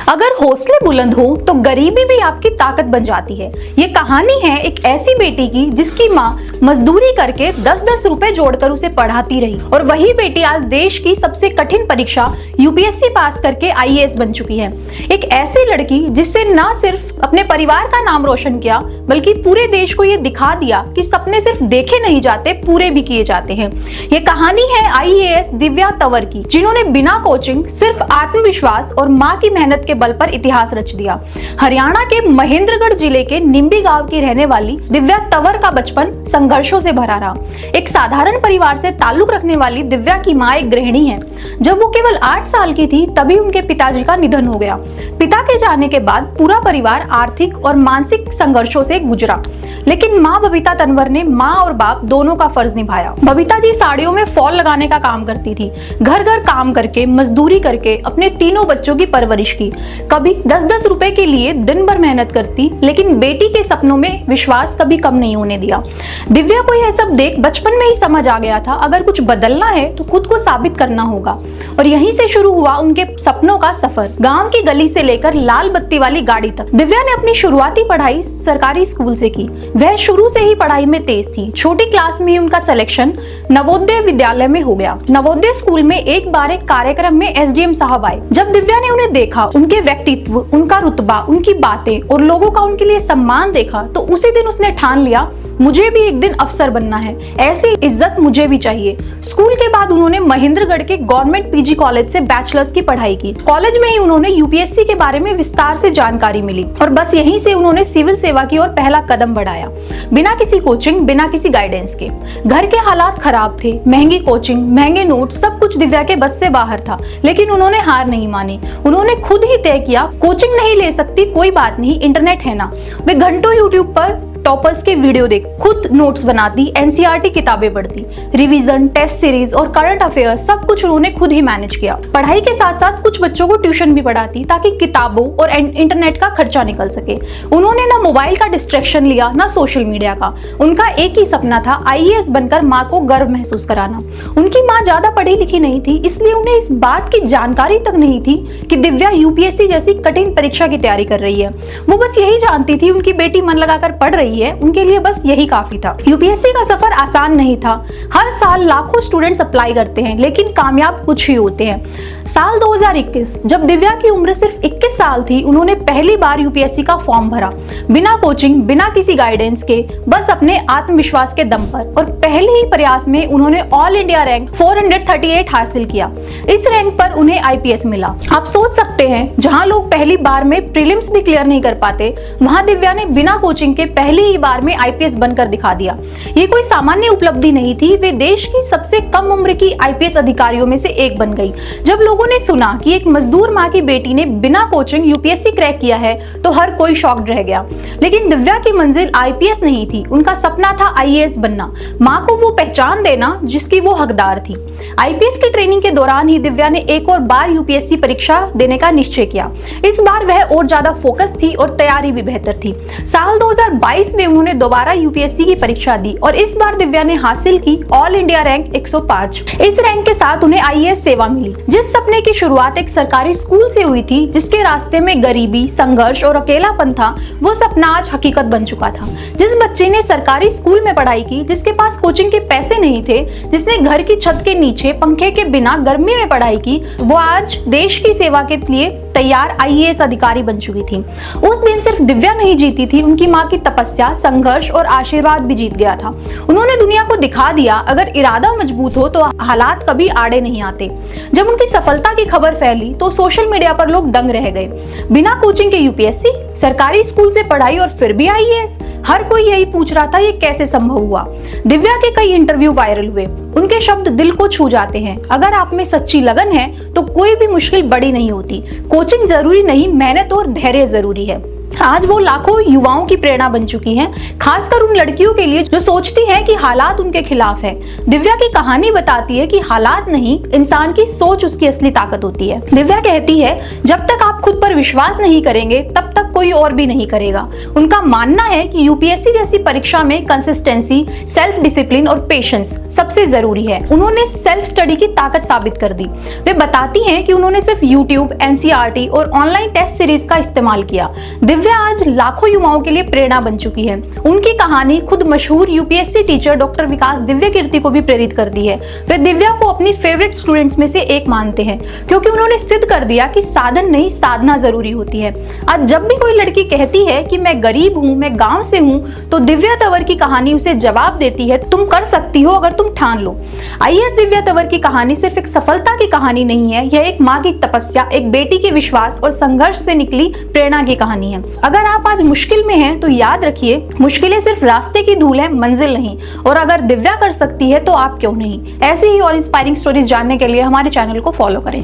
अगर हौसले बुलंद हो तो गरीबी भी आपकी ताकत बन जाती है। ये कहानी है एक ऐसी बेटी की जिसकी माँ मजदूरी करके 10-10 रुपए जोड़कर उसे पढ़ाती रही और वही बेटी आज देश की सबसे कठिन परीक्षा यूपीएससी पास करके आईएएस बन चुकी है। एक ऐसी लड़की जिससे ना सिर्फ अपने परिवार का नाम रोशन किया बल्कि पूरे देश को ये दिखा दिया कि सपने सिर्फ देखे नहीं जाते, पूरे भी किए जाते हैं। ये कहानी है आईएएस दिव्या तंवर की, जिन्होंने बिना कोचिंग सिर्फ आत्मविश्वास और माँ की मेहनत के बल पर इतिहास रच दिया। हरियाणा के महेंद्रगढ़ जिले के निम्बी गांव की रहने वाली दिव्या तंवर का बचपन संघर्षों से भरा रहा। एक साधारण परिवार से ताल्लुक रखने वाली दिव्या की माँ एक गृहिणी है। जब वो केवल 8 साल की थी तभी उनके पिताजी का निधन हो गया। पिता के जाने के बाद पूरा परिवार आर्थिक और मानसिक संघर्षों से गुजरा, लेकिन माँ बबीता तंवर ने माँ और बाप दोनों का फर्ज निभाया। बबीता जी साड़ियों में फॉल लगाने का काम करती थी, घर घर काम करके मजदूरी करके अपने तीनों बच्चों की परवरिश की। कभी 10-10 रुपए के लिए दिन भर मेहनत करती, लेकिन बेटी के सपनों में विश्वास कभी कम नहीं होने दिया। दिव्या को यह सब देख बचपन में ही समझ आ गया था, अगर कुछ बदलना है तो खुद को साबित करना होगा। और यहीं से शुरू हुआ उनके सपनों का सफर, गांव की गली से लेकर लाल बत्ती वाली गाड़ी तक। दिव्या ने अपनी शुरुआती पढ़ाई सरकारी स्कूल से की। वह शुरू से ही पढ़ाई में तेज थी। छोटी क्लास में ही उनका सिलेक्शन नवोदय विद्यालय में हो गया। नवोदय स्कूल में एक बार एक कार्यक्रम में एसडीएम साहब आए। जब दिव्या ने उन्हें देखा, उनके व्यक्तित्व, उनका रुतबा, उनकी बातें और लोगों का उनके लिए सम्मान देखा, तो उसी दिन उसने ठान लिया, मुझे भी एक दिन अफसर बनना है, ऐसी इज्जत मुझे भी चाहिए। स्कूल के बाद उन्होंने महेंद्रगढ़ के गवर्नमेंट पीजी कॉलेज से बैचलर्स की पढ़ाई की। कॉलेज में ही उन्होंने यूपीएससी के बारे में विस्तार से जानकारी मिली और बस यहीं से उन्होंने सिविल सेवा की ओर पहला कदम बढ़ाया, बिना किसी कोचिंग, बिना किसी गाइडेंस के। घर के हालात खराब थे, महंगी कोचिंग, महंगे नोट, सब कुछ दिव्या के बस से बाहर था, लेकिन उन्होंने हार नहीं मानी। उन्होंने खुद ही तय किया, कोचिंग नहीं ले सकती, कोई बात नहीं, इंटरनेट है ना। वे घंटों यूट्यूब पर टॉपर्स के वीडियो देख खुद नोट्स बनाती, एनसीईआरटी किताबें पढ़ती, रिवीजन, टेस्ट सीरीज और करंट अफेयर्स सब कुछ उन्होंने खुद ही मैनेज किया। पढ़ाई के साथ साथ कुछ बच्चों को ट्यूशन भी पढ़ाती ताकि किताबों और इंटरनेट का खर्चा निकल सके। उन्होंने ना मोबाइल का डिस्ट्रैक्शन लिया, ना सोशल मीडिया का। उनका एक ही सपना था, आईएएस बनकर माँ को गर्व महसूस कराना। उनकी माँ ज्यादा पढ़ी लिखी नहीं थी, इसलिए उन्हें इस बात की जानकारी तक नहीं थी कि दिव्या यूपीएससी जैसी कठिन परीक्षा की तैयारी कर रही है। वो बस यही जानती थी उनकी बेटी मन लगाकर पढ़ रही है, उनके लिए बस यही काफी था। यूपीएससी का सफर आसान नहीं था। हर साल लाखों स्टूडेंट्स अप्लाई करते हैं, लेकिन कामयाब कुछ ही होते हैं। साल 2021 जब दिव्या की उम्र सिर्फ 21 साल थी, उन्होंने पहली बार यूपीएससी का फॉर्म भरा, बिना कोचिंग, बिना किसी गाइडेंस के, बस अपने आत्मविश्वास के दम पर। और पहले ही प्रयास में उन्होंने ऑल इंडिया रैंक 438 हासिल किया। इस रैंक पर उन्हें आईपीएस मिला। आप सोच सकते हैं, जहां लोग पहली बार में प्रीलिम्स भी क्लियर नहीं कर पाते, वहां दिव्या ने बिना कोचिंग के पहली ही बार में आईपीएस बनकर दिखा दिया। ये कोई सामान्य उपलब्धि नहीं थी, वे देश की सबसे कम उम्र की आईपीएस अधिकारियों में से एक बन गई। जब लोगों ने सुना कि एक मजदूर माँ की बेटी ने बिना कोचिंग यूपीएससी क्रैक किया है, तो हर कोई शॉक्ड रह गया। लेकिन दिव्या की मंजिल आईपीएस नहीं थी, उनका सपना था आईएएस बनना, माँ को वो पहचान देना जिसकी वो हकदार थी। आईपीएस की ट्रेनिंग के दौरान ही दिव्या ने एक और बार यूपीएससी परीक्षा देने का निश्चय किया। इस बार वह और ज्यादा फोकस थी और तैयारी भी बेहतर थी। साल 2022 में उन्होंने दोबारा यूपीएससी की परीक्षा दी और इस बार दिव्या ने हासिल की ऑल इंडिया रैंक 105। इस रैंक के साथ उन्हें आईएएस सेवा मिली। जिस सपने की शुरुआत एक सरकारी स्कूल से हुई थी, जिसके रास्ते में गरीबी, संघर्ष और अकेलापन था, वो सपना आज हकीकत बन चुका था। जिस बच्चे ने सरकारी स्कूल में पढ़ाई की, जिसके पास कोचिंग के पैसे नहीं थे, जिसने घर की छत के नीचे पंखे के बिना गर्मी में पढ़ाई की, वो आज देश की सेवा के लिए तैयार आईएएस अधिकारी बन चुकी थी। उस दिन सिर्फ दिव्या नहीं जीती थी, उनकी माँ की तपस्या, संघर्ष और आशीर्वाद भी जीत गया था। उन्होंने दुनिया को दिखा दिया, अगर इरादा मजबूत हो तो हालात कभी आड़े नहीं आते। जब उनकी सफलता की खबर फैली तो सोशल मीडिया पर लोग दंग रह गए। बिना कोचिंग के यूपीएससी, सरकारी स्कूल से पढ़ाई और फिर भी आईएएस। हर कोई यही पूछ रहा था, ये कैसे संभव हुआ। दिव्या के कई इंटरव्यू वायरल हुए। उनके शब्द दिल को छू जाते हैं, अगर आप में सच्ची लगन है तो कोई भी मुश्किल बड़ी नहीं होती। कोचिंग जरूरी नहीं, मेहनत और धैर्य जरूरी है। आज वो लाखों युवाओं की प्रेरणा बन चुकी हैं, खासकर उन लड़कियों के लिए जो सोचती हैं कि हालात उनके खिलाफ है। दिव्या की कहानी बताती है कि हालात नहीं, इंसान की सोच उसकी असली ताकत होती है। दिव्या कहती है, जब तक आप खुद पर विश्वास नहीं करेंगे तब तक कोई और भी नहीं करेगा। उनका मानना है कि यूपीएससी जैसी परीक्षा में कंसिस्टेंसी, सेल्फ डिसिप्लिन और पेशेंस सबसे जरूरी है। उन्होंने सेल्फ स्टडी की ताकत साबित कर दी। वे बताती हैं कि उन्होंने सिर्फ यूट्यूब, एनसीईआरटी और ऑनलाइन टेस्ट सीरीज का इस्तेमाल किया। दिव्या आज लाखों युवाओं के लिए प्रेरणा बन चुकी है। उनकी कहानी खुद मशहूर यूपीएससी टीचर डॉक्टर विकास दिव्यकीर्ति को भी प्रेरित करती है। वे दिव्या को अपनी फेवरेट स्टूडेंट्स में से एक मानते हैं, क्योंकि उन्होंने सिद्ध कर दिया कि साधन नहीं, साधना जरूरी होती है। आज जब भी कोई लड़की कहती है कि मैं गरीब हूँ, मैं गांव से हूँ, तो दिव्या तंवर की कहानी उसे जवाब देती है, तुम कर सकती हो अगर तुम ठान लो। आईएएस दिव्या तंवर की कहानी सिर्फ एक सफलता की कहानी नहीं है, यह एक माँ की तपस्या, एक बेटी के विश्वास और संघर्ष से निकली प्रेरणा की कहानी है। अगर आप आज मुश्किल में हैं तो याद रखिए, मुश्किलें सिर्फ रास्ते की धूल है, मंजिल नहीं। और अगर दिव्या कर सकती है तो आप क्यों नहीं। ऐसी ही और इंस्पायरिंग स्टोरीज जानने के लिए हमारे चैनल को फॉलो करें।